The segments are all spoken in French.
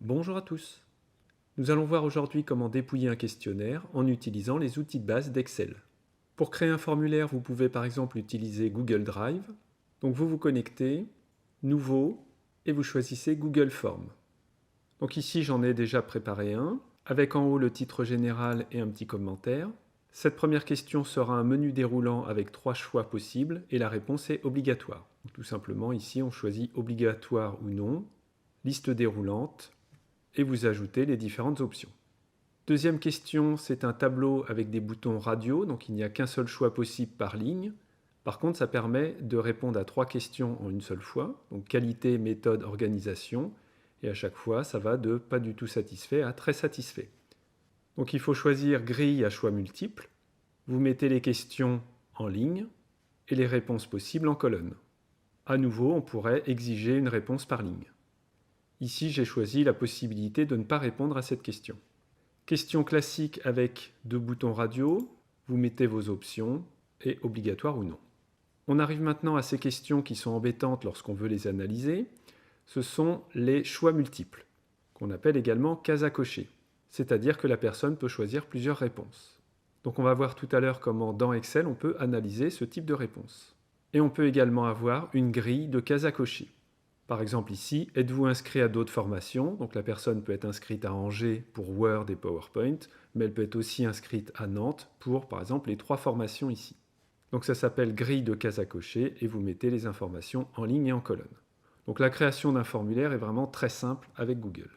Bonjour à tous. Nous allons voir aujourd'hui comment dépouiller un questionnaire en utilisant les outils de base d'Excel. Pour créer un formulaire, vous pouvez par exemple utiliser Google Drive. Donc vous vous connectez, Nouveau, et vous choisissez Google Forms. Donc ici j'en ai déjà préparé un, avec en haut le titre général et un petit commentaire. Cette première question sera un menu déroulant avec 3 choix possibles et la réponse est obligatoire. Donc, tout simplement ici on choisit obligatoire ou non, liste déroulante, et vous ajoutez les différentes options. Deuxième question, c'est un tableau avec des boutons radio, donc il n'y a qu'un seul choix possible par ligne. Par contre, ça permet de répondre à 3 questions en une seule fois, donc qualité, méthode, organisation, et à chaque fois, ça va de pas du tout satisfait à très satisfait. Donc il faut choisir grille à choix multiples. Vous mettez les questions en ligne et les réponses possibles en colonne. À nouveau, on pourrait exiger une réponse par ligne. Ici, j'ai choisi la possibilité de ne pas répondre à cette question. Question classique avec 2 boutons radio, vous mettez vos options et obligatoire ou non. On arrive maintenant à ces questions qui sont embêtantes lorsqu'on veut les analyser. Ce sont les choix multiples, qu'on appelle également cases à cocher. C'est-à-dire que la personne peut choisir plusieurs réponses. Donc on va voir tout à l'heure comment dans Excel on peut analyser ce type de réponse. Et on peut également avoir une grille de cases à cocher. Par exemple ici, êtes-vous inscrit à d'autres formations? Donc la personne peut être inscrite à Angers pour Word et PowerPoint, mais elle peut être aussi inscrite à Nantes pour, par exemple, les 3 formations ici. Donc ça s'appelle grille de cases à cocher et vous mettez les informations en ligne et en colonne. Donc la création d'un formulaire est vraiment très simple avec Google.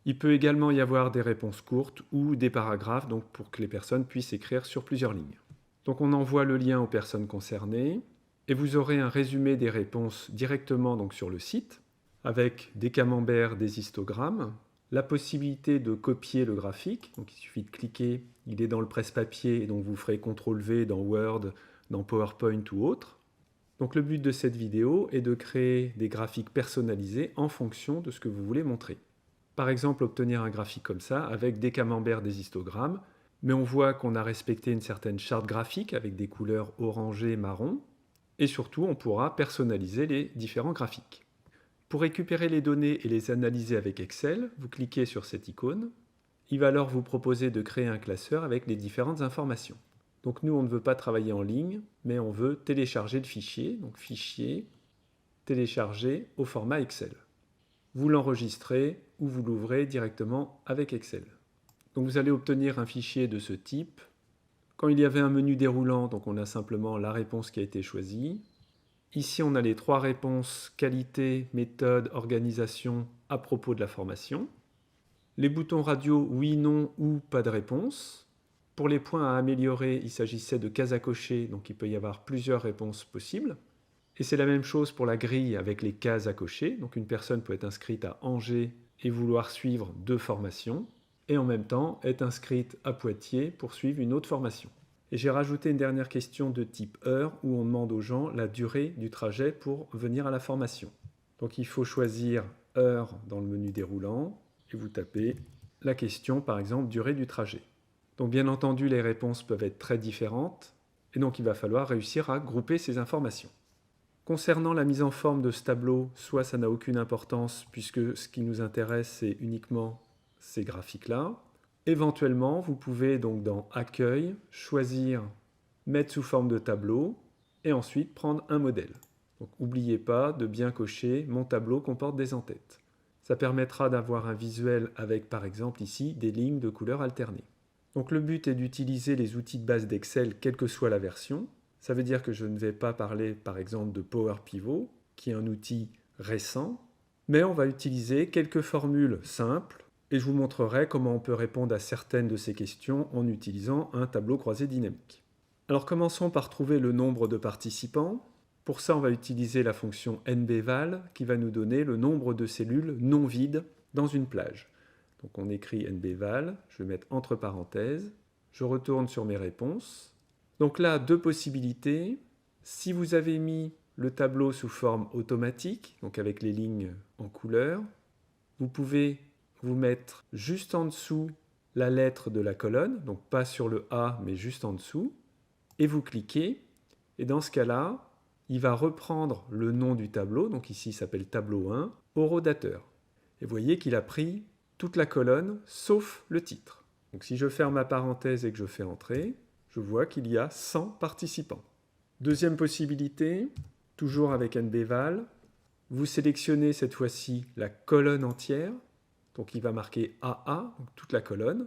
Il peut également y avoir des réponses courtes ou des paragraphes donc pour que les personnes puissent écrire sur plusieurs lignes. Donc on envoie le lien aux personnes concernées et vous aurez un résumé des réponses directement donc sur le site avec des camemberts, des histogrammes, la possibilité de copier le graphique, donc il suffit de cliquer, il est dans le presse-papier et donc vous ferez CTRL-V dans Word, dans PowerPoint ou autre. Donc le but de cette vidéo est de créer des graphiques personnalisés en fonction de ce que vous voulez montrer. Par exemple, obtenir un graphique comme ça avec des camemberts, des histogrammes, mais on voit qu'on a respecté une certaine charte graphique avec des couleurs orangées, marron, et surtout on pourra personnaliser les différents graphiques. Pour récupérer les données et les analyser avec Excel, vous cliquez sur cette icône. Il va alors vous proposer de créer un classeur avec les différentes informations. Donc nous, on ne veut pas travailler en ligne, mais on veut télécharger le fichier. Donc fichier, télécharger au format Excel. Vous l'enregistrez ou vous l'ouvrez directement avec Excel. Donc vous allez obtenir un fichier de ce type. Quand il y avait un menu déroulant, donc on a simplement la réponse qui a été choisie. Ici, on a les 3 réponses qualité, méthode, organisation à propos de la formation. Les boutons radio oui, non ou pas de réponse. Pour les points à améliorer, il s'agissait de cases à cocher, donc il peut y avoir plusieurs réponses possibles. Et c'est la même chose pour la grille avec les cases à cocher. Donc une personne peut être inscrite à Angers et vouloir suivre 2 formations, et en même temps être inscrite à Poitiers pour suivre une autre formation. Et j'ai rajouté une dernière question de type heure où on demande aux gens la durée du trajet pour venir à la formation. Donc il faut choisir heure dans le menu déroulant et vous tapez la question par exemple durée du trajet. Donc bien entendu les réponses peuvent être très différentes et donc il va falloir réussir à grouper ces informations. Concernant la mise en forme de ce tableau, soit ça n'a aucune importance puisque ce qui nous intéresse c'est uniquement ces graphiques-là. Éventuellement, vous pouvez donc dans Accueil choisir Mettre sous forme de tableau et ensuite prendre un modèle. Donc n'oubliez pas de bien cocher Mon tableau comporte des en-têtes. Ça permettra d'avoir un visuel avec par exemple ici des lignes de couleurs alternées. Donc le but est d'utiliser les outils de base d'Excel quelle que soit la version. Ça veut dire que je ne vais pas parler par exemple de Power Pivot, qui est un outil récent, mais on va utiliser quelques formules simples et je vous montrerai comment on peut répondre à certaines de ces questions en utilisant un tableau croisé dynamique. Alors commençons par trouver le nombre de participants. Pour ça, on va utiliser la fonction nbval qui va nous donner le nombre de cellules non vides dans une plage. Donc on écrit nbval, je vais mettre entre parenthèses, je retourne sur mes réponses. Donc là, 2 possibilités. Si vous avez mis le tableau sous forme automatique, donc avec les lignes en couleur, vous pouvez vous mettre juste en dessous la lettre de la colonne, donc pas sur le A, mais juste en dessous, et vous cliquez, et dans ce cas-là, il va reprendre le nom du tableau, donc ici il s'appelle tableau 1, au rotateur. Et vous voyez qu'il a pris toute la colonne sauf le titre. Donc si je ferme ma parenthèse et que je fais entrer, je vois qu'il y a 100 participants. Deuxième possibilité, toujours avec NBVal, vous sélectionnez cette fois-ci la colonne entière, donc il va marquer AA, donc toute la colonne.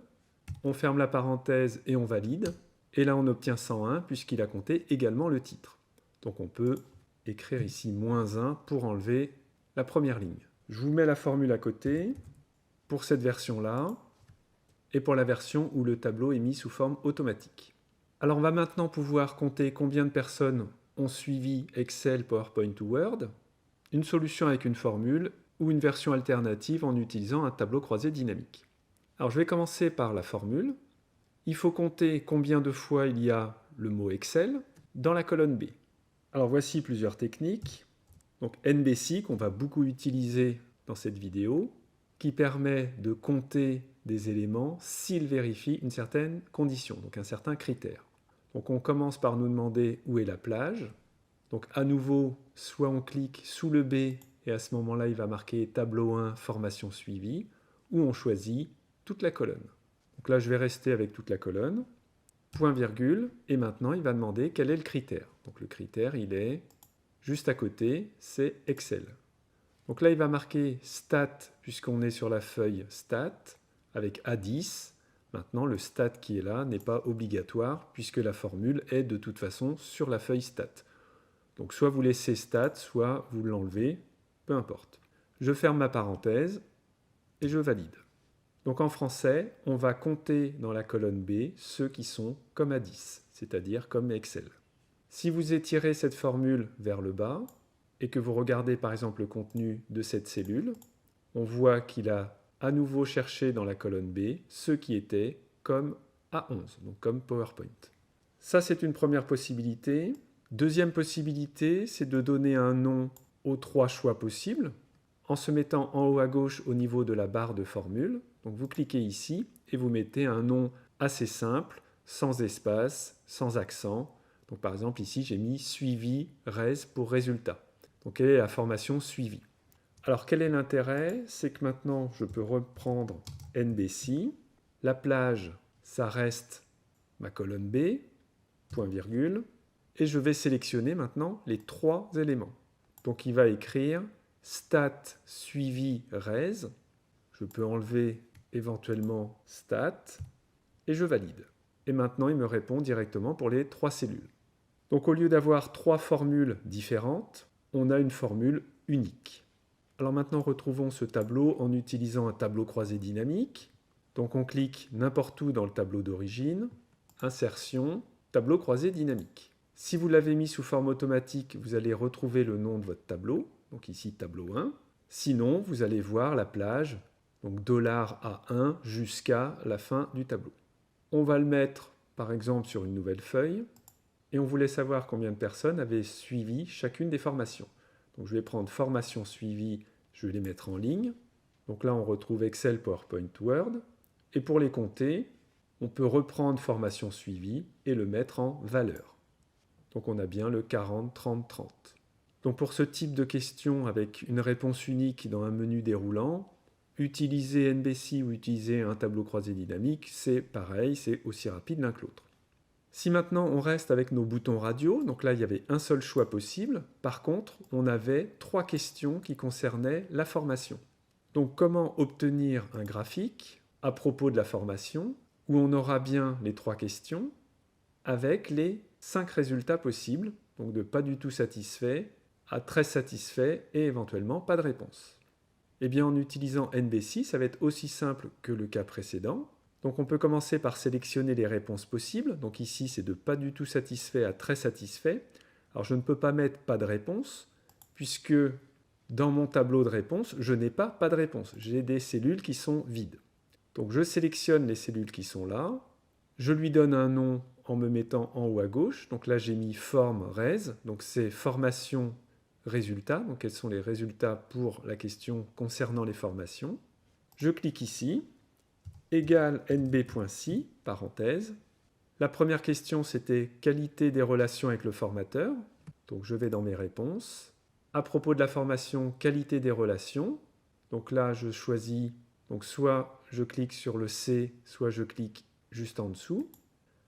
On ferme la parenthèse et on valide, et là on obtient 101 puisqu'il a compté également le titre. Donc on peut écrire ici -1 pour enlever la première ligne. Je vous mets la formule à côté pour cette version-là et pour la version où le tableau est mis sous forme automatique. Alors on va maintenant pouvoir compter combien de personnes ont suivi Excel, PowerPoint ou Word, une solution avec une formule ou une version alternative en utilisant un tableau croisé dynamique. Alors je vais commencer par la formule. Il faut compter combien de fois il y a le mot Excel dans la colonne B. Alors voici plusieurs techniques. Donc NBC qu'on va beaucoup utiliser dans cette vidéo, qui permet de compter des éléments s'ils vérifient une certaine condition, donc un certain critère. Donc on commence par nous demander où est la plage. Donc à nouveau, soit on clique sous le B et à ce moment-là il va marquer tableau 1, formation suivie, ou on choisit toute la colonne. Donc là je vais rester avec toute la colonne, point virgule, et maintenant il va demander quel est le critère. Donc le critère il est juste à côté, c'est Excel. Donc là il va marquer stat puisqu'on est sur la feuille stat avec A10. Maintenant, le stat qui est là n'est pas obligatoire puisque la formule est de toute façon sur la feuille stat. Donc soit vous laissez stat, soit vous l'enlevez, peu importe. Je ferme ma parenthèse et je valide. Donc en français, on va compter dans la colonne B ceux qui sont comme A10, c'est-à-dire comme Excel. Si vous étirez cette formule vers le bas et que vous regardez par exemple le contenu de cette cellule, on voit qu'il a à nouveau chercher dans la colonne B ceux qui étaient comme A11, donc comme PowerPoint. Ça, c'est une première possibilité. Deuxième possibilité, c'est de donner un nom aux 3 choix possibles en se mettant en haut à gauche au niveau de la barre de formule. Donc vous cliquez ici et vous mettez un nom assez simple, sans espace, sans accent. Donc par exemple ici, j'ai mis suivi res pour résultat. Donc quelle est la formation suivie? Alors quel est l'intérêt? C'est que maintenant je peux reprendre NBC. La plage, ça reste ma colonne B, point virgule, et je vais sélectionner maintenant les 3 éléments. Donc il va écrire stat suivi res. Je peux enlever éventuellement stat et je valide. Et maintenant il me répond directement pour les 3 cellules. Donc au lieu d'avoir 3 formules différentes, on a une formule unique. Alors maintenant, retrouvons ce tableau en utilisant un tableau croisé dynamique. Donc on clique n'importe où dans le tableau d'origine, insertion, tableau croisé dynamique. Si vous l'avez mis sous forme automatique, vous allez retrouver le nom de votre tableau, donc ici tableau 1. Sinon, vous allez voir la plage, donc $A1 jusqu'à la fin du tableau. On va le mettre par exemple sur une nouvelle feuille et on voulait savoir combien de personnes avaient suivi chacune des formations. Donc je vais prendre formation suivie, je vais les mettre en ligne. Donc là on retrouve Excel, PowerPoint, Word. Et pour les compter, on peut reprendre formation suivie et le mettre en valeur. Donc on a bien le 40, 30, 30. Donc pour ce type de question avec une réponse unique dans un menu déroulant, utiliser NBC ou utiliser un tableau croisé dynamique, c'est pareil, c'est aussi rapide l'un que l'autre. Si maintenant on reste avec nos boutons radio, donc là il y avait un seul choix possible, par contre on avait 3 questions qui concernaient la formation. Donc comment obtenir un graphique à propos de la formation où on aura bien les 3 questions avec les 5 résultats possibles, donc de pas du tout satisfait à très satisfait et éventuellement pas de réponse. Eh bien en utilisant NBC, ça va être aussi simple que le cas précédent. Donc on peut commencer par sélectionner les réponses possibles. Donc ici, c'est de pas du tout satisfait à très satisfait. Alors je ne peux pas mettre pas de réponse, puisque dans mon tableau de réponse, je n'ai pas de réponse. J'ai des cellules qui sont vides. Donc je sélectionne les cellules qui sont là. Je lui donne un nom en me mettant en haut à gauche. Donc là, j'ai mis forme res. Donc c'est formation résultat. Donc quels sont les résultats pour la question concernant les formations. Je clique ici. Égale nb.si, parenthèse. La première question, c'était qualité des relations avec le formateur. Donc je vais dans mes réponses. À propos de la formation, qualité des relations. Donc là, je choisis, donc soit je clique sur le C, soit je clique juste en dessous.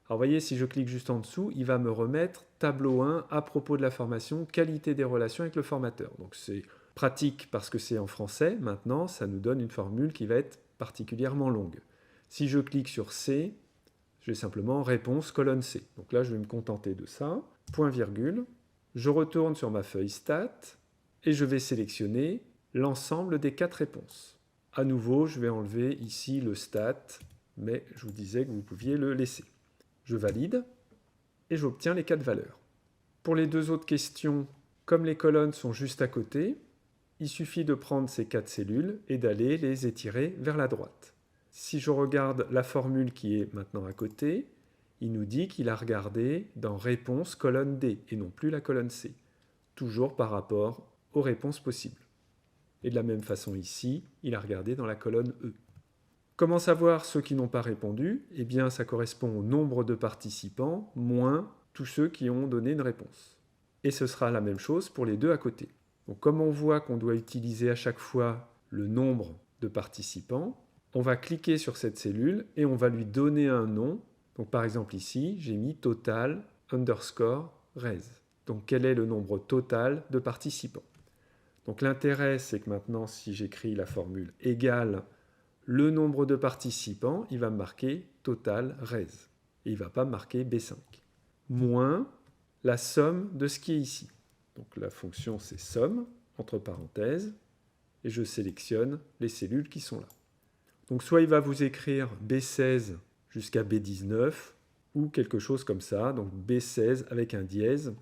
Alors vous voyez, si je clique juste en dessous, il va me remettre tableau 1 à propos de la formation, qualité des relations avec le formateur. Donc c'est pratique parce que c'est en français. Maintenant, ça nous donne une formule qui va être particulièrement longue. Si je clique sur C, je vais simplement réponse colonne C. Donc là, je vais me contenter de ça. Point virgule. Je retourne sur ma feuille stat et je vais sélectionner l'ensemble des 4 réponses. À nouveau, je vais enlever ici le stat, mais je vous disais que vous pouviez le laisser. Je valide et j'obtiens les 4 valeurs. Pour les 2 autres questions, comme les colonnes sont juste à côté, il suffit de prendre ces 4 cellules et d'aller les étirer vers la droite. Si je regarde la formule qui est maintenant à côté, il nous dit qu'il a regardé dans réponse colonne D et non plus la colonne C, toujours par rapport aux réponses possibles. Et de la même façon ici, il a regardé dans la colonne E. Comment savoir ceux qui n'ont pas répondu? Eh bien, ça correspond au nombre de participants moins tous ceux qui ont donné une réponse. Et ce sera la même chose pour les 2 à côté. Donc, comme on voit qu'on doit utiliser à chaque fois le nombre de participants, on va cliquer sur cette cellule et on va lui donner un nom. Donc, par exemple ici, j'ai mis total underscore res. Donc, quel est le nombre total de participants? Donc, l'intérêt, c'est que maintenant, si j'écris la formule égale le nombre de participants, il va me marquer total res. Et il ne va pas me marquer B5. Moins la somme de ce qui est ici. Donc la fonction c'est somme, entre parenthèses, et je sélectionne les cellules qui sont là. Donc soit il va vous écrire B16 jusqu'à B19, ou quelque chose comme ça, donc B16 avec un dièse.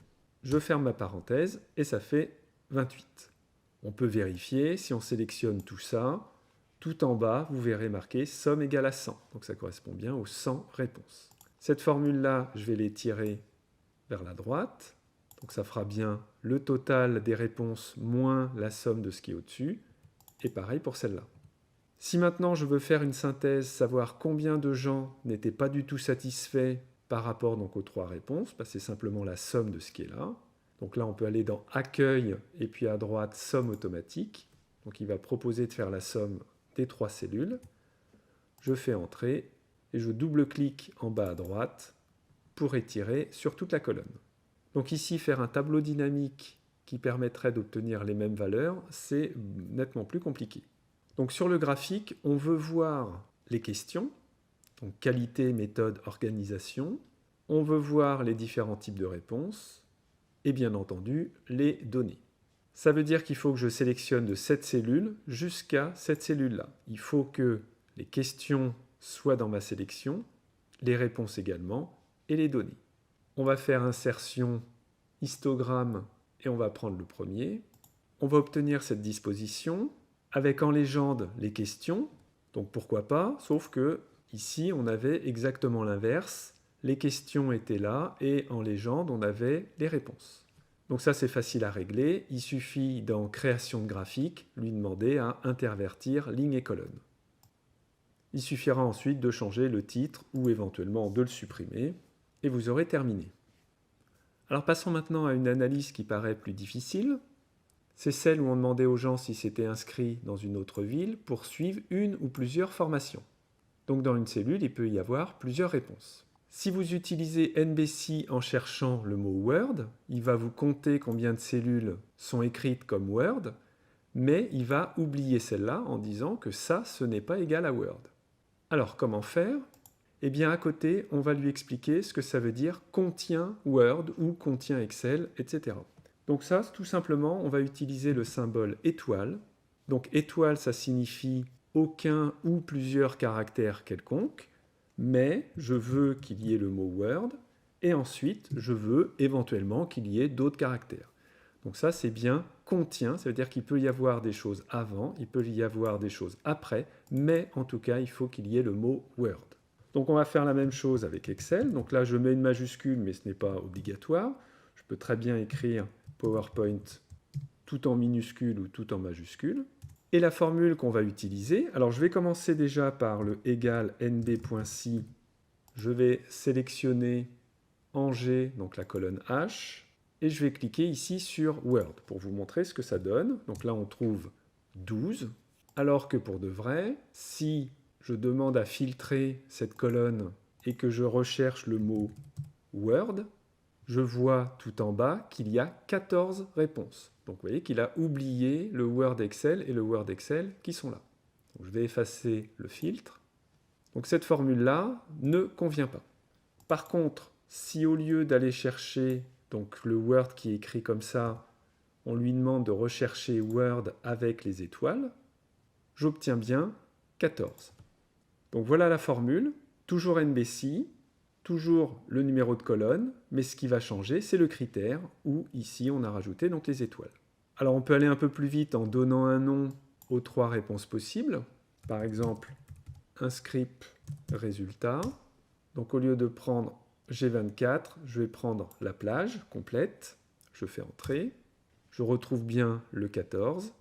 Je ferme ma parenthèse, et ça fait 28. On peut vérifier, si on sélectionne tout ça, tout en bas, vous verrez marqué somme égale à 100. Donc ça correspond bien aux 100 réponses. Cette formule-là, je vais l'étirer vers la droite. Donc ça fera bien le total des réponses moins la somme de ce qui est au-dessus. Et pareil pour celle-là. Si maintenant je veux faire une synthèse, savoir combien de gens n'étaient pas du tout satisfaits par rapport donc aux 3 réponses, c'est simplement la somme de ce qui est là. Donc là, on peut aller dans Accueil et puis à droite, Somme automatique. Donc il va proposer de faire la somme des 3 cellules. Je fais Entrer et je double-clique en bas à droite pour étirer sur toute la colonne. Donc ici, faire un tableau dynamique qui permettrait d'obtenir les mêmes valeurs, c'est nettement plus compliqué. Donc sur le graphique, on veut voir les questions, donc qualité, méthode, organisation. On veut voir les différents types de réponses et bien entendu les données. Ça veut dire qu'il faut que je sélectionne de cette cellule jusqu'à cette cellule-là. Il faut que les questions soient dans ma sélection, les réponses également, et les données. On va faire insertion histogramme et on va prendre le premier. On va obtenir cette disposition avec en légende les questions. Donc pourquoi pas, sauf que ici on avait exactement l'inverse. Les questions étaient là et en légende on avait les réponses. Donc ça c'est facile à régler. Il suffit dans création de graphique lui demander à intervertir ligne et colonne. Il suffira ensuite de changer le titre ou éventuellement de le supprimer et vous aurez terminé. Alors passons maintenant à une analyse qui paraît plus difficile. C'est celle où on demandait aux gens s'ils s'étaient inscrits dans une autre ville pour suivre une ou plusieurs formations. Donc dans une cellule, il peut y avoir plusieurs réponses. Si vous utilisez NBC en cherchant le mot Word, il va vous compter combien de cellules sont écrites comme Word, mais il va oublier celle-là en disant que ça, ce n'est pas égal à Word. Alors comment faire ? Eh bien, à côté, on va lui expliquer ce que ça veut dire contient Word ou contient Excel, etc. Donc ça, tout simplement, on va utiliser le symbole étoile. Donc étoile, ça signifie aucun ou plusieurs caractères quelconques, mais je veux qu'il y ait le mot Word, et ensuite, je veux éventuellement qu'il y ait d'autres caractères. Donc ça, c'est bien contient, ça veut dire qu'il peut y avoir des choses avant, il peut y avoir des choses après, mais en tout cas, il faut qu'il y ait le mot Word. Donc on va faire la même chose avec Excel. Donc là, je mets une majuscule, mais ce n'est pas obligatoire. Je peux très bien écrire PowerPoint tout en minuscule ou tout en majuscule. Et la formule qu'on va utiliser, alors je vais commencer déjà par le égal nb.si. Je vais sélectionner en G, donc la colonne H, et je vais cliquer ici sur Word pour vous montrer ce que ça donne. Donc là, on trouve 12 Alors que pour de vrai, si je demande à filtrer cette colonne et que je recherche le mot Word, je vois tout en bas qu'il y a 14 réponses. Donc vous voyez qu'il a oublié le Word Excel et le Word Excel qui sont là. Donc, je vais effacer le filtre. Donc cette formule-là ne convient pas. Par contre, si au lieu d'aller chercher donc, le Word qui est écrit comme ça, on lui demande de rechercher Word avec les étoiles, j'obtiens bien 14. Donc voilà la formule, toujours NBC, toujours le numéro de colonne, mais ce qui va changer, c'est le critère, où ici on a rajouté donc les étoiles. Alors on peut aller un peu plus vite en donnant un nom aux 3 réponses possibles. Par exemple, un script résultat. Donc au lieu de prendre G24, je vais prendre la plage complète. Je fais entrer. Je retrouve bien le 14.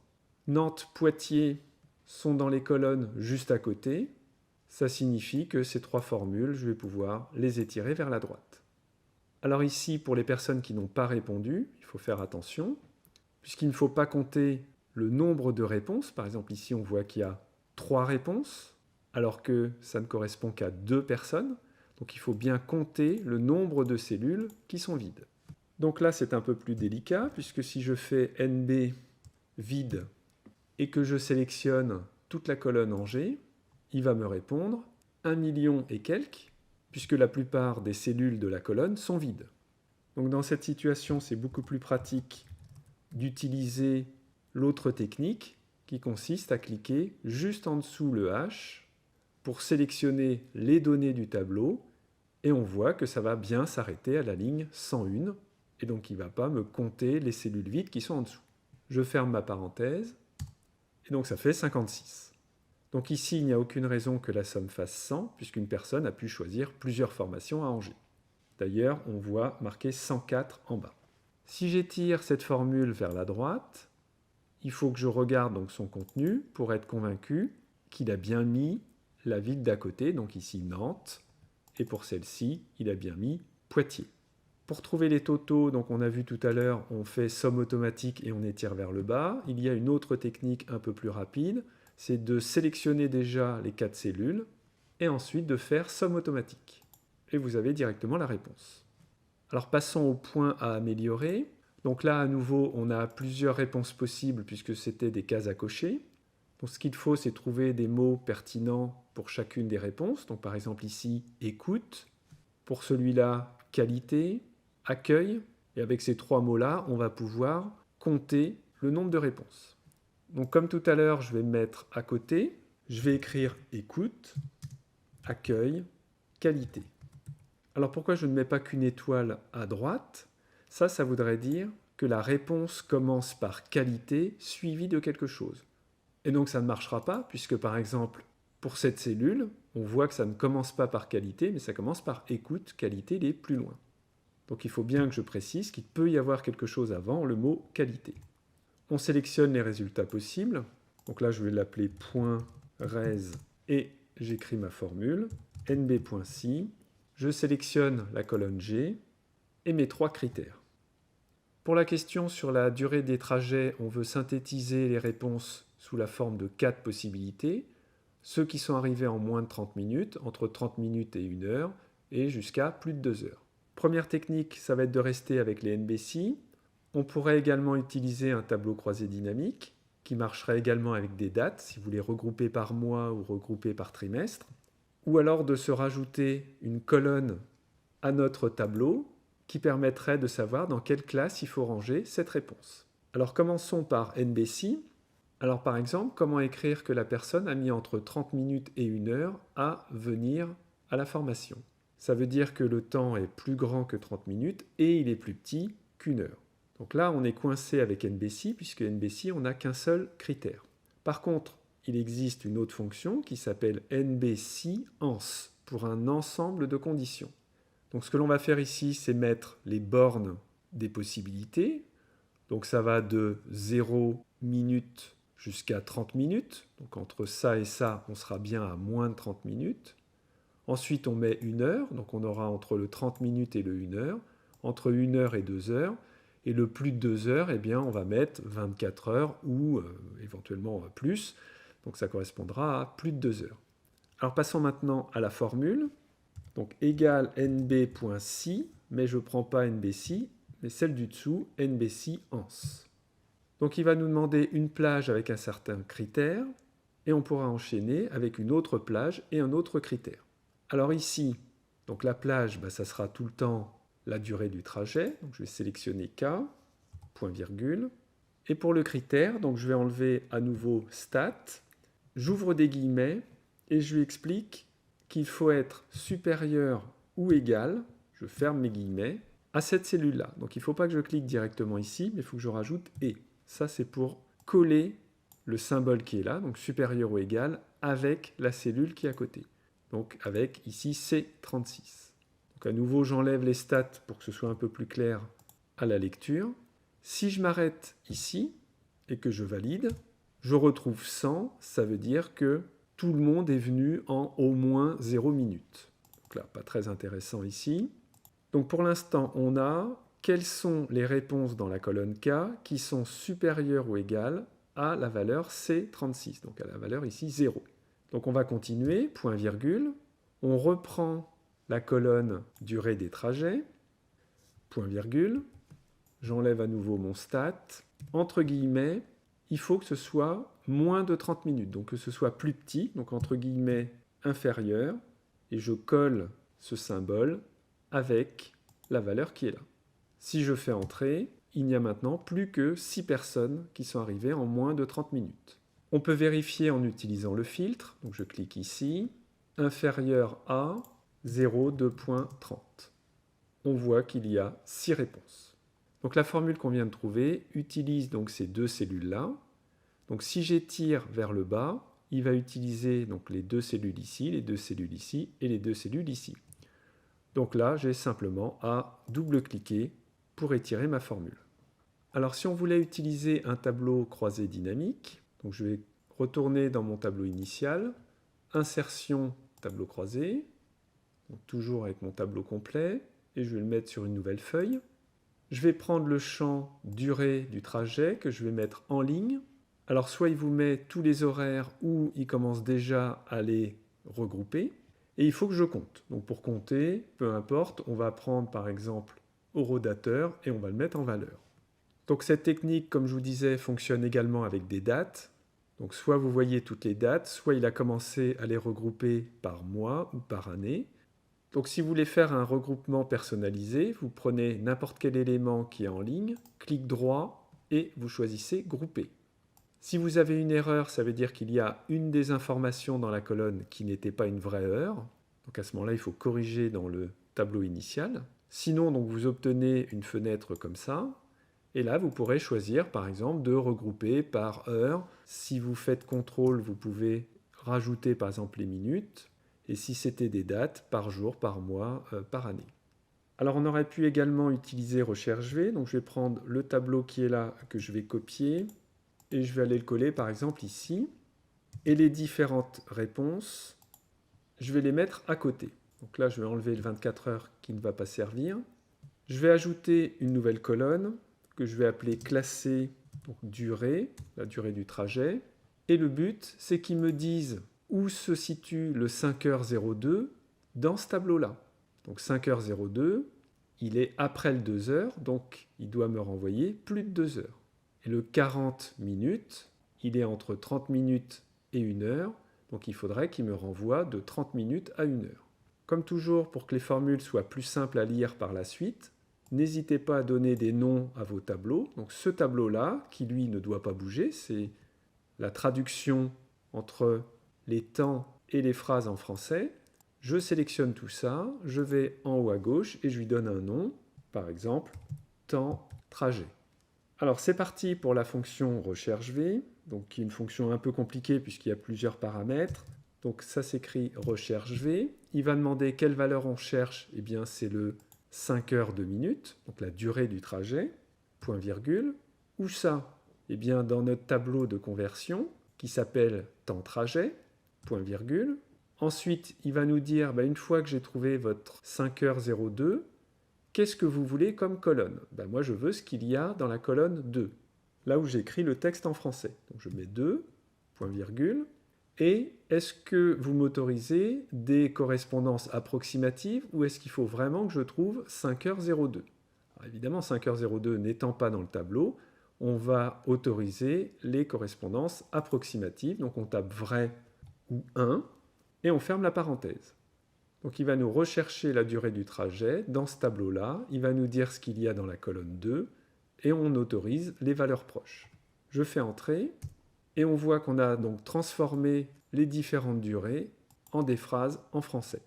Nantes, Poitiers sont dans les colonnes juste à côté. Ça signifie que ces 3 formules, je vais pouvoir les étirer vers la droite. Alors ici, pour les personnes qui n'ont pas répondu, il faut faire attention, puisqu'il ne faut pas compter le nombre de réponses. Par exemple, ici, on voit qu'il y a 3 réponses, alors que ça ne correspond qu'à 2 personnes. Donc il faut bien compter le nombre de cellules qui sont vides. Donc là, c'est un peu plus délicat, puisque si je fais NB vide et que je sélectionne toute la colonne en G, il va me répondre 1 million et quelques, puisque la plupart des cellules de la colonne sont vides. Donc dans cette situation, c'est beaucoup plus pratique d'utiliser l'autre technique qui consiste à cliquer juste en dessous le H pour sélectionner les données du tableau, et on voit que ça va bien s'arrêter à la ligne 101, et donc il ne va pas me compter les cellules vides qui sont en dessous. Je ferme ma parenthèse, et donc ça fait 56. Donc ici, il n'y a aucune raison que la somme fasse 100, puisqu'une personne a pu choisir plusieurs formations à Angers. D'ailleurs, on voit marqué 104 en bas. Si j'étire cette formule vers la droite, il faut que je regarde donc son contenu pour être convaincu qu'il a bien mis la ville d'à côté, donc ici Nantes, et pour celle-ci, il a bien mis Poitiers. Pour trouver les totaux, donc on a vu tout à l'heure, on fait somme automatique et on étire vers le bas. Il y a une autre technique un peu plus rapide, c'est de sélectionner déjà les 4 cellules et ensuite de faire somme automatique. Et vous avez directement la réponse. Alors passons au point à améliorer. Donc là, à nouveau, on a plusieurs réponses possibles puisque c'était des cases à cocher. Donc ce qu'il faut, c'est trouver des mots pertinents pour chacune des réponses. Donc par exemple ici, écoute. Pour celui-là, qualité, accueil. Et avec ces 3 mots-là, on va pouvoir compter le nombre de réponses. Donc comme tout à l'heure, je vais mettre à côté. Je vais écrire écoute, accueil, qualité. Alors pourquoi je ne mets pas qu'une étoile à droite? Ça voudrait dire que la réponse commence par qualité suivie de quelque chose. Et donc ça ne marchera pas, puisque par exemple, pour cette cellule, on voit que ça ne commence pas par qualité, mais ça commence par écoute, qualité, il est plus loin. Donc il faut bien que je précise qu'il peut y avoir quelque chose avant le mot qualité. On sélectionne les résultats possibles. Donc là, je vais l'appeler .res et j'écris ma formule, nb.si. Je sélectionne la colonne G et mes 3 critères. Pour la question sur la durée des trajets, on veut synthétiser les réponses sous la forme de 4 possibilités. Ceux qui sont arrivés en moins de 30 minutes, entre 30 minutes et 1 heure, et jusqu'à plus de 2 heures. Première technique, ça va être de rester avec les NBC. On pourrait également utiliser un tableau croisé dynamique, qui marcherait également avec des dates, si vous les regroupez par mois ou regroupez par trimestre. Ou alors de se rajouter une colonne à notre tableau, qui permettrait de savoir dans quelle classe il faut ranger cette réponse. Alors commençons par NBC. Alors par exemple, comment écrire que la personne a mis entre 30 minutes et 1 heure à venir à la formation? Ça veut dire que le temps est plus grand que 30 minutes et il est plus petit qu'1 heure. Donc là, on est coincé avec NBC, puisque NBC, on n'a qu'un seul critère. Par contre, il existe une autre fonction qui s'appelle NBCENS, pour un ensemble de conditions. Donc ce que l'on va faire ici, c'est mettre les bornes des possibilités. Donc ça va de 0 minutes jusqu'à 30 minutes. Donc entre ça et ça, on sera bien à moins de 30 minutes. Ensuite, on met 1 heure. Donc on aura entre le 30 minutes et le 1 heure. Entre 1 heure et 2 heures. Et le plus de 2 heures, eh bien, on va mettre 24 heures ou éventuellement plus. donc ça correspondra à plus de 2 heures. Alors passons maintenant à la formule. Donc égale nb.si, mais je ne prends pas nbci, mais celle du dessous, nbci ans. Donc il va nous demander une plage avec un certain critère, et on pourra enchaîner avec une autre plage et un autre critère. Alors ici, donc la plage, ça sera tout le temps la durée du trajet, donc je vais sélectionner K, point virgule, et pour le critère, donc je vais enlever à nouveau stat, j'ouvre des guillemets, et je lui explique qu'il faut être supérieur ou égal, je ferme mes guillemets, à cette cellule-là. Donc il ne faut pas que je clique directement ici, mais il faut que je rajoute « et ». Ça, c'est pour coller le symbole qui est là, donc supérieur ou égal, avec la cellule qui est à côté. Donc avec ici C36. Donc à nouveau, j'enlève les stats pour que ce soit un peu plus clair à la lecture. Si je m'arrête ici et que je valide, je retrouve 100, ça veut dire que tout le monde est venu en au moins 0 minutes. Donc là, pas très intéressant ici. Donc pour l'instant, on a quelles sont les réponses dans la colonne K qui sont supérieures ou égales à la valeur C36, donc à la valeur ici 0. Donc on va continuer, point virgule, on reprend la colonne durée des trajets, point virgule, j'enlève à nouveau mon stat, entre guillemets, il faut que ce soit moins de 30 minutes, donc que ce soit plus petit, donc entre guillemets inférieur, et je colle ce symbole avec la valeur qui est là. Si je fais entrer, il n'y a maintenant plus que 6 personnes qui sont arrivées en moins de 30 minutes. On peut vérifier en utilisant le filtre, donc je clique ici, inférieur à 0,2.30. On voit qu'il y a 6 réponses. Donc la formule qu'on vient de trouver utilise donc ces deux cellules-là. Donc si j'étire vers le bas, il va utiliser donc les deux cellules ici, les deux cellules ici et les deux cellules ici. Donc là, j'ai simplement à double-cliquer pour étirer ma formule. Alors si on voulait utiliser un tableau croisé dynamique, donc je vais retourner dans mon tableau initial, insertion tableau croisé, donc toujours avec mon tableau complet, et je vais le mettre sur une nouvelle feuille. Je vais prendre le champ durée du trajet que je vais mettre en ligne. Alors soit il vous met tous les horaires ou il commence déjà à les regrouper. Et il faut que je compte. Donc pour compter, peu importe, on va prendre par exemple horodateur et on va le mettre en valeur. Donc cette technique, comme je vous disais, fonctionne également avec des dates. Donc soit vous voyez toutes les dates, soit il a commencé à les regrouper par mois ou par année. Donc si vous voulez faire un regroupement personnalisé, vous prenez n'importe quel élément qui est en ligne, clic droit et vous choisissez grouper. Si vous avez une erreur, ça veut dire qu'il y a une des informations dans la colonne qui n'était pas une vraie heure. Donc à ce moment-là, il faut corriger dans le tableau initial. Sinon, donc, vous obtenez une fenêtre comme ça. Et là, vous pourrez choisir, par exemple, de regrouper par heure. Si vous faites CTRL, vous pouvez rajouter, par exemple, les minutes. Et si c'était des dates, par jour, par mois, par année. Alors, on aurait pu également utiliser recherche V. Donc, je vais prendre le tableau qui est là, que je vais copier. Et je vais aller le coller, par exemple, ici. Et les différentes réponses, je vais les mettre à côté. Donc là, je vais enlever le 24 heures qui ne va pas servir. Je vais ajouter une nouvelle colonne que je vais appeler classée donc durée, la durée du trajet. Et le but, c'est qu'ils me disent où se situe le 5h02 dans ce tableau-là. Donc 5h02, il est après le 2 heures, donc il doit me renvoyer plus de 2 heures. Et le 40 minutes, il est entre 30 minutes et 1 heure, donc il faudrait qu'il me renvoie de 30 minutes à 1 heure. Comme toujours, pour que les formules soient plus simples à lire par la suite, n'hésitez pas à donner des noms à vos tableaux. Donc ce tableau-là, qui lui ne doit pas bouger, c'est la traduction entre les temps et les phrases en français. Je sélectionne tout ça, je vais en haut à gauche et je lui donne un nom, par exemple, temps trajet. Alors c'est parti pour la fonction recherche V, donc qui est une fonction un peu compliquée puisqu'il y a plusieurs paramètres. Donc ça s'écrit recherche V. Il va demander quelle valeur on cherche. Eh bien c'est le 5 heures 2 minutes, donc la durée du trajet, point virgule. Où ça? Eh bien dans notre tableau de conversion qui s'appelle temps trajet, point virgule. Ensuite il va nous dire, une fois que j'ai trouvé votre 5h02, qu'est-ce que vous voulez comme colonne? Moi, je veux ce qu'il y a dans la colonne 2, là où j'écris le texte en français. Donc je mets 2, point virgule. Et est-ce que vous m'autorisez des correspondances approximatives ou est-ce qu'il faut vraiment que je trouve 5h02? Alors évidemment, 5h02 n'étant pas dans le tableau, on va autoriser les correspondances approximatives. Donc on tape vrai ou 1 et on ferme la parenthèse. Donc il va nous rechercher la durée du trajet dans ce tableau-là. Il va nous dire ce qu'il y a dans la colonne 2 et on autorise les valeurs proches. Je fais entrer et on voit qu'on a donc transformé les différentes durées en des phrases en français.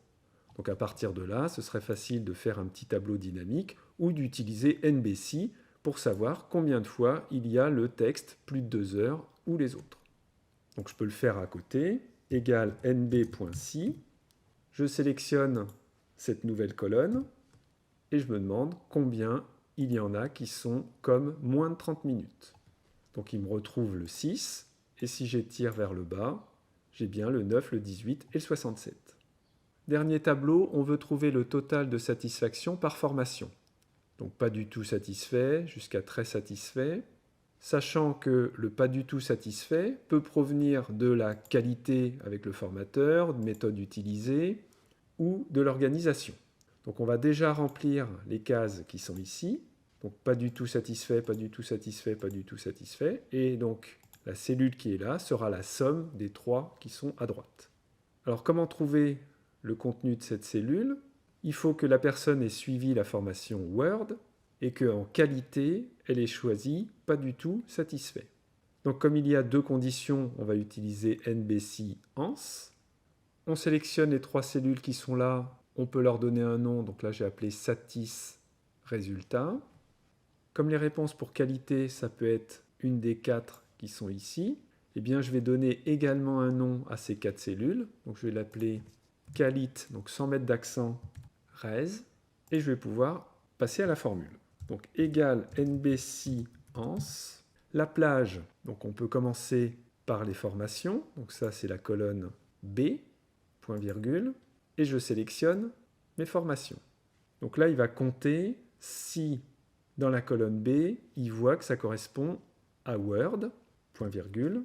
Donc à partir de là, ce serait facile de faire un petit tableau dynamique ou d'utiliser NBC pour savoir combien de fois il y a le texte plus de 2 heures ou les autres. Donc je peux le faire à côté, égale nb.si. Je sélectionne cette nouvelle colonne et je me demande combien il y en a qui sont comme moins de 30 minutes. Donc il me retrouve le 6, et si j'étire vers le bas, j'ai bien le 9, le 18 et le 67. Dernier tableau, on veut trouver le total de satisfaction par formation. Donc pas du tout satisfait jusqu'à très satisfait, sachant que le pas du tout satisfait peut provenir de la qualité avec le formateur, de méthode utilisée ou de l'organisation. Donc on va déjà remplir les cases qui sont ici. Donc pas du tout satisfait, pas du tout satisfait, pas du tout satisfait. Et donc la cellule qui est là sera la somme des 3 qui sont à droite. Alors comment trouver le contenu de cette cellule? Il faut que la personne ait suivi la formation Word et qu'en qualité, elle ait choisi pas du tout satisfait. Donc comme il y a 2 conditions, on va utiliser NBC ans. On sélectionne les 3 cellules qui sont là, on peut leur donner un nom, donc là j'ai appelé satis résultat. Comme les réponses pour qualité, ça peut être une des 4 qui sont ici, eh bien je vais donner également un nom à ces 4 cellules. Donc je vais l'appeler qualit, donc sans mettre d'accent, res, et je vais pouvoir passer à la formule. Donc égal nbc ans. La plage, donc on peut commencer par les formations, donc ça c'est la colonne B, point virgule, et je sélectionne mes formations. Donc là il va compter si dans la colonne B, il voit que ça correspond à Word, point virgule,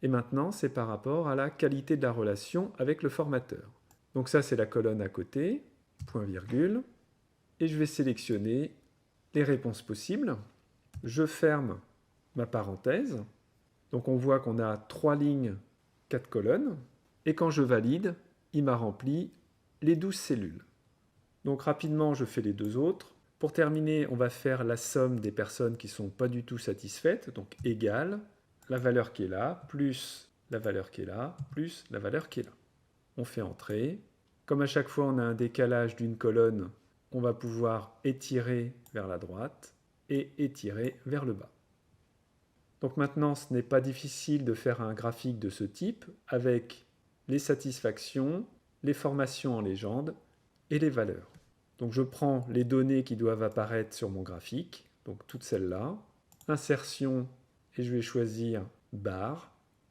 et maintenant c'est par rapport à la qualité de la relation avec le formateur. Donc ça c'est la colonne à côté, point virgule, et je vais sélectionner les réponses possibles. Je ferme ma parenthèse, donc on voit qu'on a 3 lignes, 4 colonnes, et quand je valide, il m'a rempli les 12 cellules. Donc rapidement je fais les 2 autres. Pour terminer, on va faire la somme des personnes qui ne sont pas du tout satisfaites, donc égale la valeur qui est là, plus la valeur qui est là, plus la valeur qui est là. On fait entrer. Comme à chaque fois on a un décalage d'une colonne, on va pouvoir étirer vers la droite et étirer vers le bas. Donc maintenant, ce n'est pas difficile de faire un graphique de ce type avec les satisfactions, les formations en légende et les valeurs. Donc je prends les données qui doivent apparaître sur mon graphique, donc toutes celles-là, insertion, et je vais choisir barre,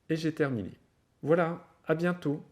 et j'ai terminé. Voilà, à bientôt.